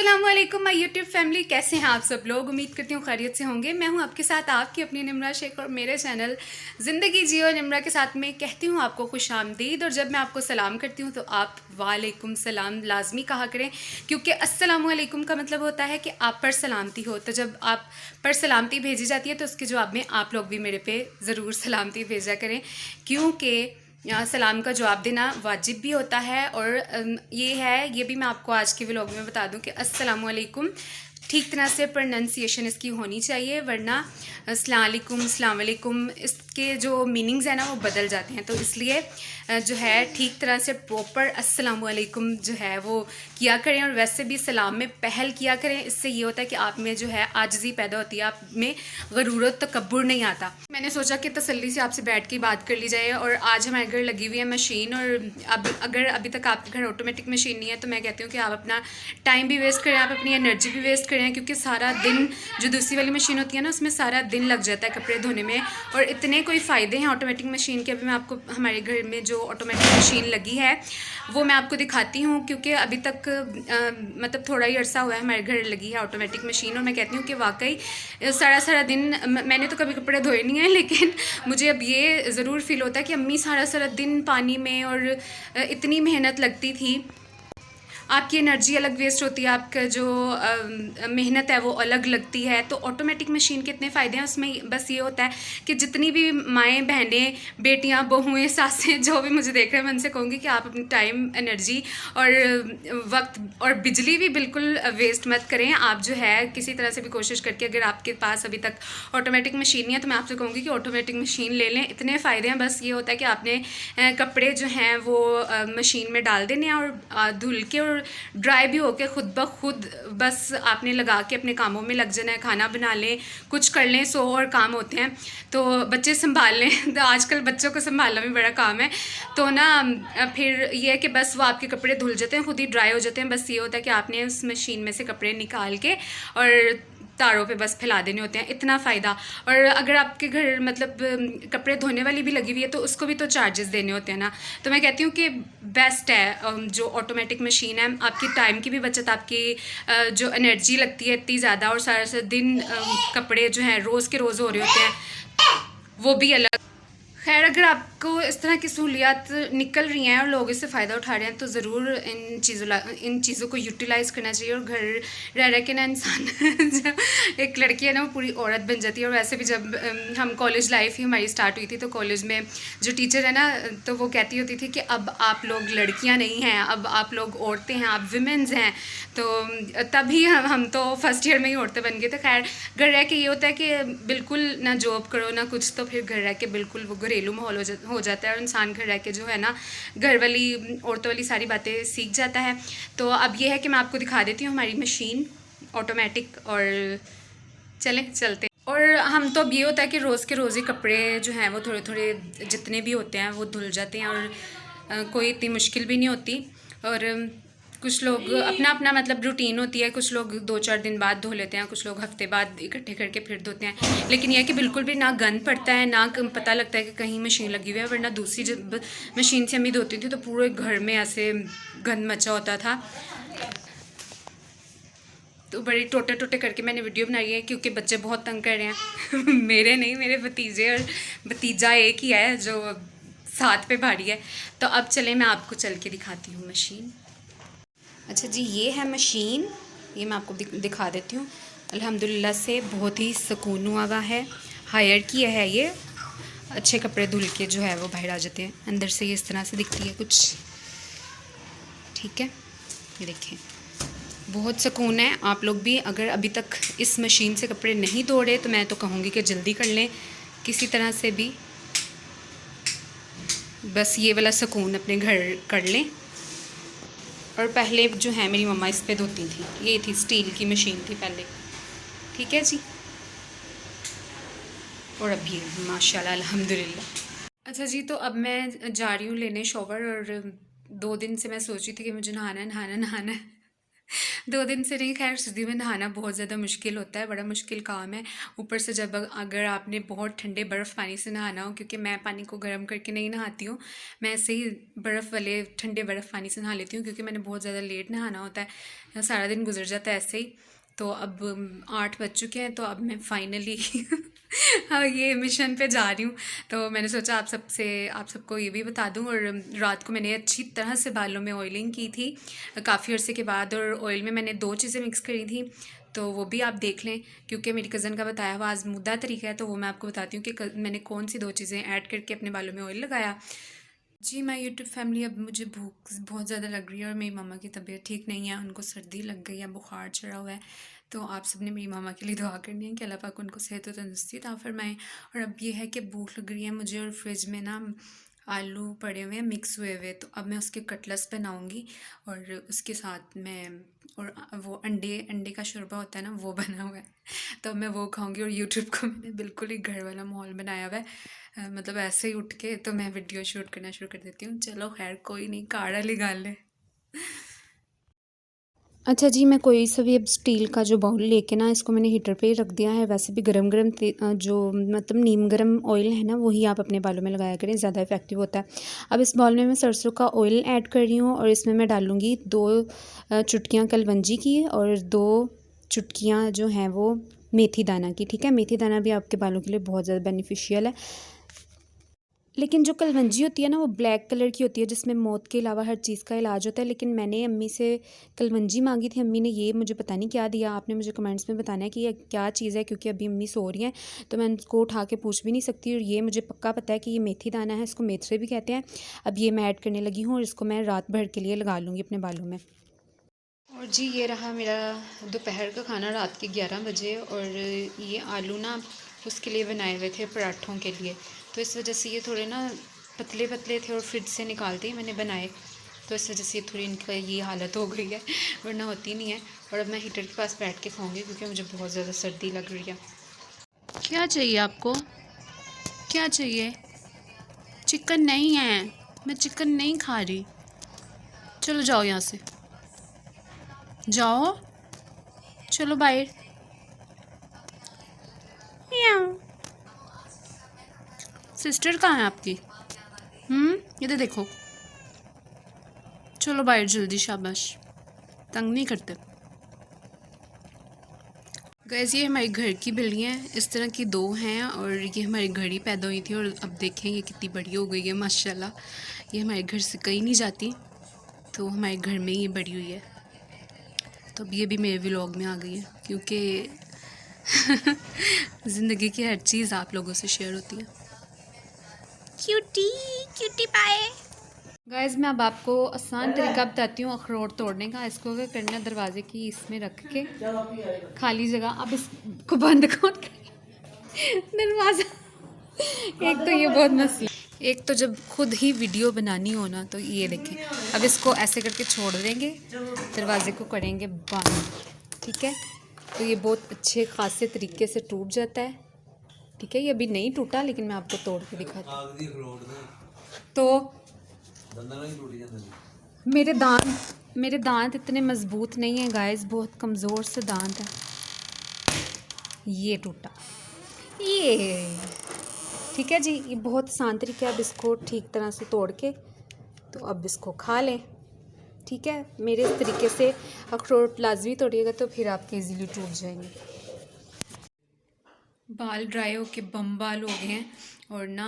अस्सलामुअलैकुम my YouTube family, कैसे हैं आप सब लोग। उम्मीद करती हूँ खैरियत से होंगे। मैं हूँ आपके साथ आपकी अपनी निम्रा शेख और मेरे चैनल ज़िंदगी जियो निम्रा के साथ में कहती हूँ आपको खुश आमदीद। और जब मैं आपको सलाम करती हूँ तो आप वालेकुम सलाम लाजमी कहा करें, क्योंकि अस्सलामुअलैकुम का मतलब होता है कि आप पर सलामती हो। तो जब आप पर सलामती भेजी जाती है तो उसके जवाब में आप लोग भी मेरे पे ज़रूर सलामती भेजा करें, क्योंकि यहाँ सलाम का जवाब देना वाजिब भी होता है। और ये भी मैं आपको आज के व्लॉग में बता दूं कि अस्सलामुअलैकुम ठीक तरह से प्रोनाउंसिएशन इसकी होनी चाहिए, वरना अस्सलाम वालेकुम इसके जो मीनिंग्स हैं ना वो बदल जाते हैं। तो इसलिए जो है ठीक तरह से प्रॉपर अस्सलामुअलैकुम जो है वो किया करें। और वैसे भी सलाम में पहल किया करें। इससे ये होता है कि आप में जो है आजिज़ी पैदा होती है, आप में गरूरत तकब्बुर नहीं आता। मैंने सोचा कि तसल्ली से आपसे बैठ के बात कर ली जाए। और आज हमारे घर लगी हुई है मशीन, और अब अगर अभी तक आपके घर ऑटोमेटिक मशीन नहीं है तो मैं कहती हूँ कि आप अपना टाइम भी वेस्ट करें, आप अपनी एनर्जी भी वेस्ट करें, क्योंकि सारा दिन जो दूसरी वाली मशीन होती है ना उसमें सारा दिन लग जाता है कपड़े धोने में। और इतने कोई फ़ायदे हैं ऑटोमेटिक मशीन के। अभी मैं आपको हमारे घर में जो ऑटोमेटिक मशीन लगी है वो मैं आपको दिखाती हूँ, क्योंकि अभी तक मतलब थोड़ा ही अरसा हुआ है हमारे घर लगी है ऑटोमेटिक मशीन। और मैं कहती हूँ कि वाकई सारा सारा दिन मैंने तो कभी कपड़े धोए नहीं हैं, लेकिन मुझे अब ये ज़रूर फील होता है कि अम्मी सारा सारा दिन पानी में और इतनी मेहनत लगती थी। आपकी एनर्जी अलग वेस्ट होती है, आपका जो मेहनत है वो अलग लगती है। तो ऑटोमेटिक मशीन के इतने फ़ायदे हैं, उसमें बस ये होता है कि जितनी भी माएँ बहनें बेटियाँ बहुएँ सासें जो भी मुझे देख रहे हैं, मैं उनसे कहूँगी कि आप अपनी टाइम एनर्जी और वक्त और बिजली भी बिल्कुल वेस्ट मत करें। आप जो है किसी तरह से भी कोशिश करके, अगर आपके पास अभी तक ऑटोमेटिक मशीन नहीं है तो मैं आपसे कहूँगी कि ऑटोमेटिक मशीन ले लें। इतने फ़ायदे हैं, बस ये होता है कि आपने कपड़े जो हैं वो मशीन में डाल देने हैं और धुल के और ड्राई भी होके खुद ब खुद बस आपने लगा के अपने कामों में लग जाना है। खाना बना लें, कुछ कर लें, 100 और काम होते हैं। तो बच्चे संभाल लें, तो आजकल बच्चों को संभालना भी बड़ा काम है। तो ना फिर ये है कि बस वो आपके कपड़े धुल जाते हैं, खुद ही ड्राई हो जाते हैं। बस ये होता है कि आपने उस मशीन में से कपड़े निकाल के और तारों पे बस फैला देने होते हैं। इतना फ़ायदा। और अगर आपके घर मतलब कपड़े धोने वाली भी लगी हुई है तो उसको भी तो चार्जेस देने होते हैं ना। तो मैं कहती हूँ कि बेस्ट है जो ऑटोमेटिक मशीन है। आपकी टाइम की भी बचत, आपकी जो एनर्जी लगती है इतनी ज़्यादा, और सारा सारा दिन कपड़े जो हैं रोज़ के रोज़ हो रहे होते हैं वो भी अलग। खैर, अगर आपको इस तरह की सहूलियात निकल रही हैं और लोग इससे फ़ायदा उठा रहे हैं तो ज़रूर इन चीज़ों को यूटिलाइज़ करना चाहिए। और घर रह रह के ना इंसान जब एक लड़की है ना वो पूरी औरत बन जाती है। और वैसे भी जब हम कॉलेज लाइफ ही हमारी स्टार्ट हुई थी तो कॉलेज में जो टीचर है ना तो वो कहती होती थी कि अब आप लोग लड़कियाँ नहीं हैं, अब आप लोग औरतें हैं, आप विमेंस हैं। तो तभी हम तो फर्स्ट ईयर में ही औरतें बन गए थे। खैर, घर रह के ये होता है कि बिल्कुल ना जॉब करो ना कुछ, तो फिर घर रह के बिल्कुल वो घरेलू माहौल हो जाता है और इंसान घर रह के जो है ना घर वाली औरतों वाली सारी बातें सीख जाता है। तो अब ये है कि मैं आपको दिखा देती हूँ हमारी मशीन ऑटोमेटिक, और चलते। और हम तो अब ये होता है कि रोज़ के रोज़ ही कपड़े जो हैं वो थोड़े थोड़े जितने भी होते हैं वो धुल जाते हैं, और कोई इतनी मुश्किल भी नहीं होती। और कुछ लोग अपना अपना मतलब रूटीन होती है, कुछ लोग 2-4 दिन बाद धो लेते हैं, कुछ लोग हफ्ते बाद इकट्ठे करके फिर धोते हैं। लेकिन यह है कि बिल्कुल भी ना गंद पड़ता है, ना पता लगता है कि कहीं मशीन लगी हुई है। वरना दूसरी जब मशीन से हम ही धोती थी तो पूरे घर में ऐसे गंद मचा होता था। तो बड़ी टोटे टोटे करके मैंने वीडियो बनाई है, क्योंकि बच्चे बहुत तंग कर रहे हैं मेरे नहीं, मेरे भतीजे और भतीजा एक ही है जो साथ पे भारी है। तो अब चले मैं आपको चल के दिखाती हूँ मशीन। अच्छा जी, ये है मशीन, ये मैं आपको दिखा देती हूँ। अल्हम्दुलिल्लाह से बहुत ही सुकून हुआ है। हायर किया है ये, अच्छे कपड़े धुल के जो है वो बाहर आ जाते हैं। अंदर से ये इस तरह से दिखती है कुछ, ठीक है। ये देखें, बहुत सुकून है। आप लोग भी अगर अभी तक इस मशीन से कपड़े नहीं धो रहे तो मैं तो कहूँगी कि जल्दी कर लें किसी तरह से भी, बस ये वाला सुकून अपने घर कर लें। और पहले जो है मेरी मम्मा इस पे धोती थी, ये थी स्टील की मशीन थी पहले, ठीक है जी। और अब ये माशाल्लाह अल्हम्दुलिल्लाह। अच्छा जी, तो अब मैं जा रही हूँ लेने शॉवर। और 2 दिन से मैं सोच रही थी कि मुझे नहाना है। 2 दिन से नहीं, खैर सर्दी में नहाना बहुत ज़्यादा मुश्किल होता है, बड़ा मुश्किल काम है। ऊपर से जब अगर आपने बहुत ठंडे बर्फ़ पानी से नहाना हो, क्योंकि मैं पानी को गर्म करके नहीं नहाती हूँ, मैं ऐसे ही बर्फ़ वाले ठंडे बर्फ़ पानी से नहा लेती हूँ, क्योंकि मैंने बहुत ज़्यादा लेट नहाना होता है, सारा दिन गुजर जाता है ऐसे ही। तो अब 8 बज चुके हैं, तो अब मैं फाइनली हाँ, ये मिशन पे जा रही हूँ। तो मैंने सोचा आप सबको ये भी बता दूँ। और रात को मैंने अच्छी तरह से बालों में ऑयलिंग की थी काफ़ी अरसे के बाद, और ऑयल में मैंने 2 चीज़ें मिक्स करी थी, तो वो भी आप देख लें, क्योंकि मेरी कज़न का बताया हुआ आज़मूदा तरीका है, तो वो मैं आपको बताती हूँ कि मैंने कौन सी 2 चीज़ें ऐड करके अपने बालों में ऑयल लगाया। जी, मैं यूट्यूब फैमिली, अब मुझे भूख बहुत ज़्यादा लग रही है, और मेरी मम्मा की तबीयत ठीक नहीं है, उनको सर्दी लग गई है, बुखार चढ़ा हुआ है। तो आप सब ने मेरी मम्मा के लिए दुआ करनी है कि अल्लाह पाक उनको सेहत और तंदुरुस्ती अता फरमाए। और अब ये है कि भूख लग रही है मुझे, और फ्रिज में ना आलू पड़े हुए हैं मिक्स हुए हुए, तो अब मैं उसके कटलेट्स बनाऊंगी, और उसके साथ मैं, और वो अंडे अंडे का शोरबा होता है ना, वो बना हुआ है, तो मैं वो खाऊंगी। और यूट्यूब को मैंने बिल्कुल ही घर वाला माहौल बनाया हुआ है, मतलब ऐसे ही उठ के तो मैं वीडियो शूट करना शुरू कर देती हूँ। चलो खैर कोई नहीं, काढ़ा निकाल ले। अच्छा जी, मैं कोई सा भी अब स्टील का जो बाउल लेके ना, इसको मैंने हीटर पे ही रख दिया है। वैसे भी गरम गरम जो मतलब नीम गरम ऑयल है ना, वही आप अपने बालों में लगाया करें, ज़्यादा इफेक्टिव होता है। अब इस बाउल में मैं सरसों का ऑयल ऐड कर रही हूँ, और इसमें मैं डालूँगी 2 चुटकियाँ कलवंजी की, और 2 चुटकियाँ जो हैं वो मेथी दाना की। ठीक है, मेथी दाना भी आपके बालों के लिए बहुत ज़्यादा बेनिफिशियल है। लेकिन जो कलवंजी होती है ना, वो ब्लैक कलर की होती है, जिसमें मौत के अलावा हर चीज़ का इलाज होता है। लेकिन मैंने अम्मी से कलवंजी मांगी थी, अम्मी ने ये मुझे पता नहीं क्या दिया। आपने मुझे कमेंट्स में बताना है कि ये क्या चीज़ है, क्योंकि अभी अम्मी सो रही हैं, तो मैं उनको उठा के पूछ भी नहीं सकती। और ये मुझे पक्का पता है कि ये मेथी दाना है, इसको मेथरे भी कहते हैं। अब ये मैं ऐड करने लगी हूँ, और इसको मैं रात भर के लिए लगा लूँगी अपने बालों में। और जी, ये रहा मेरा दोपहर का खाना रात के 11 बजे। और ये आलू ना उसके लिए बनाए हुए थे, पराठों के लिए, तो इस वजह से ये थोड़े ना पतले पतले थे, और फ्रिज से निकालते ही मैंने बनाए, तो इस वजह से थोड़ी इनका ये हालत हो गई है, वरना होती नहीं है। और अब मैं हीटर के पास बैठ के खाऊंगी, क्योंकि मुझे बहुत ज़्यादा सर्दी लग रही है। क्या चाहिए आपको? क्या चाहिए? चिकन नहीं है, मैं चिकन नहीं खा रही। चलो जाओ यहाँ से, जाओ, चलो बाहर। सिस्टर कहाँ है आपकी? इधर देखो, चलो बाहर जल्दी, शाबाश, तंग नहीं करते। गैस, ये हमारे घर की बिल्लियाँ हैं, इस तरह की 2 हैं, और ये हमारे घर ही पैदा हुई थी, और अब देखें ये कितनी बड़ी हो गई है माशाल्लाह। ये हमारे घर से कहीं नहीं जाती, तो हमारे घर में ही बड़ी हुई है। तो अब ये भी मेरे व्लॉग में आ गई है, क्योंकि ज़िंदगी की हर चीज़ आप लोगों से शेयर होती है। क्यूटी, क्यूटी पाए। गाइस, मैं अब आपको आसान तरीका बताती हूँ अखरोट तोड़ने का। इसको क्या करना है, दरवाजे की इसमें रख के खाली जगह, अब इसको बंद कौन कर दरवाज़ा। एक तो ये बहुत मसला, एक तो जब खुद ही वीडियो बनानी हो ना, तो ये देखें, अब इसको ऐसे करके छोड़ देंगे, दरवाजे को करेंगे बंद। ठीक है, तो ये बहुत अच्छे खासे तरीके से टूट जाता है। ठीक है, ये अभी नहीं टूटा, लेकिन मैं आपको तोड़ के दिखाती हूँ। तो मेरे दांत इतने मज़बूत नहीं हैं गाइस, बहुत कमज़ोर से दांत है। ये टूटा, ये ठीक है जी, ये बहुत आसान तरीका है। अब इसको ठीक तरह से तोड़ के, तो अब इसको खा लें। ठीक है, मेरे इस तरीके से अखरोट लाजमी तोड़िएगा, तो फिर आपके इजीली टूट जाएंगे। बाल ड्राई होके बम बाल हो गए हैं, और ना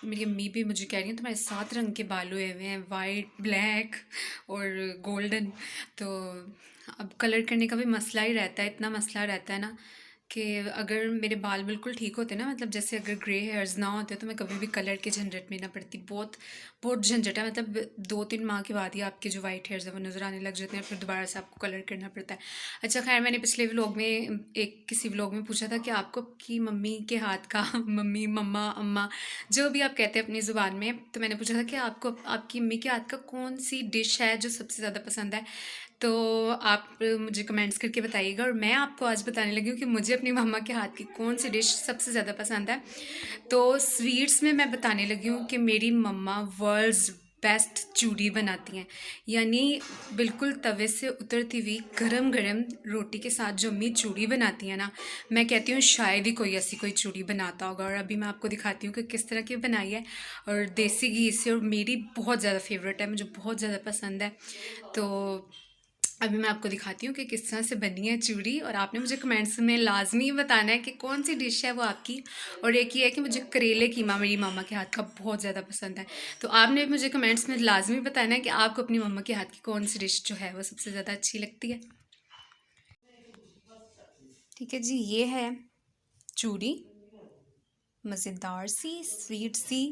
मेरी अम्मी भी मुझे कह रही हैं तुम्हारे 7 रंग के बाल हुए हुए हैं, वाइट, ब्लैक और गोल्डन। तो अब कलर करने का भी मसला ही रहता है, इतना मसला रहता है ना, कि अगर मेरे बाल बिल्कुल ठीक होते ना, मतलब जैसे अगर ग्रे हेयर्स ना होते, तो मैं कभी भी कलर के झंझट में ना पड़ती। बहुत बहुत झंझट है, मतलब 2-3 माह के बाद ही आपके जो वाइट हेयर्स हैं वो नज़र आने लग जाते हैं, फिर दोबारा से आपको कलर करना पड़ता है। अच्छा खैर, मैंने पिछले व्लॉग में किसी व्लॉग में पूछा था कि आपको आपकी मम्मी के हाथ का मम्मी, मम्मा, अम्मा, जो भी आप कहते हैं अपनी ज़ुबान में, तो मैंने पूछा था कि आपको आपकी मम्मी के हाथ का कौन सी डिश है जो सबसे ज़्यादा पसंद है। तो आप मुझे कमेंट्स करके बताइएगा, और मैं आपको आज बताने लगी हूँ कि मुझे अपनी मम्मा के हाथ की कौन सी डिश सबसे ज़्यादा पसंद है। तो स्वीट्स में मैं बताने लगी हूँ कि मेरी मम्मा वर्ल्ड्स बेस्ट चूड़ी बनाती हैं। यानी बिल्कुल तवे से उतरती हुई गरम गरम रोटी के साथ जो अम्मी चूड़ी बनाती हैं ना, मैं कहती हूँ शायद ही कोई ऐसी कोई चूड़ी बनाता होगा। और अभी मैं आपको दिखाती हूँ कि किस तरह की बनाई है, और देसी घी से, और मेरी बहुत ज़्यादा फेवरेट है, मुझे बहुत ज़्यादा पसंद है। तो अभी मैं आपको दिखाती हूँ कि किस तरह से बनी है चूड़ी, और आपने मुझे कमेंट्स में लाजमी बताना है कि कौन सी डिश है वो आपकी। और एक ये है कि मुझे करेले कीमा मेरी मामा के हाथ का बहुत ज़्यादा पसंद है, तो आपने मुझे कमेंट्स में लाजमी बताना है कि आपको अपनी मम्मा के हाथ की कौन सी डिश जो है वो सबसे ज़्यादा अच्छी लगती है। ठीक है जी, ये है चूड़ी, मज़ेदार सी, स्वीट सी।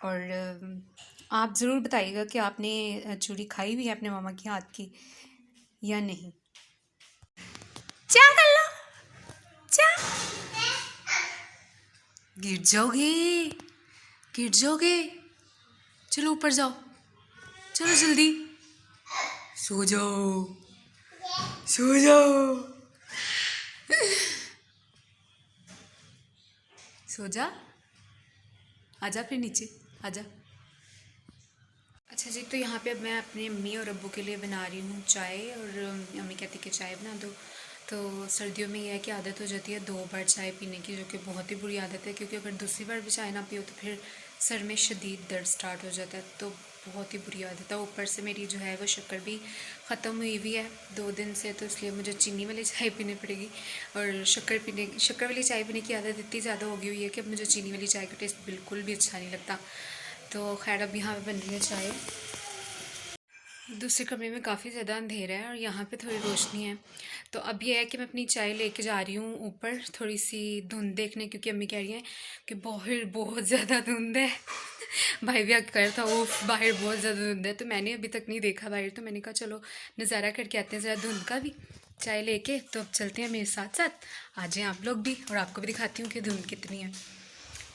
और आप ज़रूर बताइएगा कि आपने चूड़ी खाई हुई है अपने मामा के हाथ की या नहीं। क्या कर लो, क्या गिर जाओगे, गिर जाओगे, चलो ऊपर जाओ, चलो जल्दी, सो जाओ, सो जाओ, सो जा, आजा फिर नीचे, आजा। अच्छा जी, तो यहाँ पे अब मैं अपने अम्मी और अब्बू के लिए बना रही हूँ चाय, और अम्मी कहती कि चाय बना दो। तो सर्दियों में यह है कि आदत हो जाती है 2 बार चाय पीने की, जो कि बहुत ही बुरी आदत है, क्योंकि अगर दूसरी बार भी चाय ना पियो तो फिर सर में शदीद दर्द स्टार्ट हो जाता है, तो बहुत ही बुरी आदत है। ऊपर से मेरी जो है वो शक्कर भी ख़त्म हुई हुई है 2 दिन से, तो इसलिए मुझे चीनी वाली चाय पीनी पड़ेगी। और शक्कर वाली चाय पीने की आदत इतनी ज़्यादा हो गई हुई है कि अब मुझे चीनी वाली चाय का टेस्ट बिल्कुल भी अच्छा नहीं लगता। तो खैर अब यहाँ पे बन रही है चाय। दूसरे कमरे में काफ़ी ज़्यादा अंधेरा है और यहाँ पे थोड़ी रोशनी है। तो अब ये है कि मैं अपनी चाय लेके जा रही हूँ ऊपर थोड़ी सी धुंध देखने, क्योंकि अम्मी कह रही हैं कि बाहर बहुत ज़्यादा धुंध है। भाई भी आके कह रहा था वो बाहर बहुत ज़्यादा धुंध है, तो मैंने अभी तक नहीं देखा बाहर, तो मैंने कहा चलो नज़ारा करके आते हैं ज़रा धुंध का भी, चाय लेके। तो अब चलते हैं मेरे साथ साथ, आ जाएँ आप लोग भी, और आपको भी दिखाती हूँ कि धुंध कितनी है।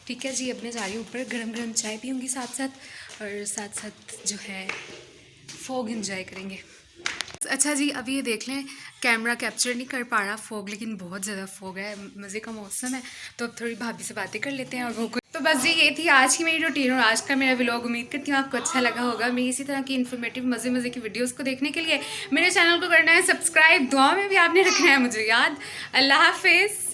ठीक है जी, अब मैं जा रही हूँ ऊपर, गरम गरम चाय पीऊँगी साथ साथ, और साथ साथ जो है फोग इंजॉय करेंगे। अच्छा जी, अब ये देख लें, कैमरा कैप्चर नहीं कर पा रहा फोग, लेकिन बहुत ज़्यादा फोग है, मज़े का मौसम है। तो अब थोड़ी भाभी से बातें कर लेते हैं। और वो तो बस जी, ये थी आज की मेरी रूटीन और आज का मेरा व्लॉग। उम्मीद करती हूँ आपको अच्छा लगा होगा। मेरी इसी तरह की इन्फॉर्मेटिव मज़े की वीडियोज़ को देखने के लिए मेरे चैनल को करना है सब्सक्राइब, दुआ में भी आपने रखना है मुझे याद। अल्लाह हाफिज़।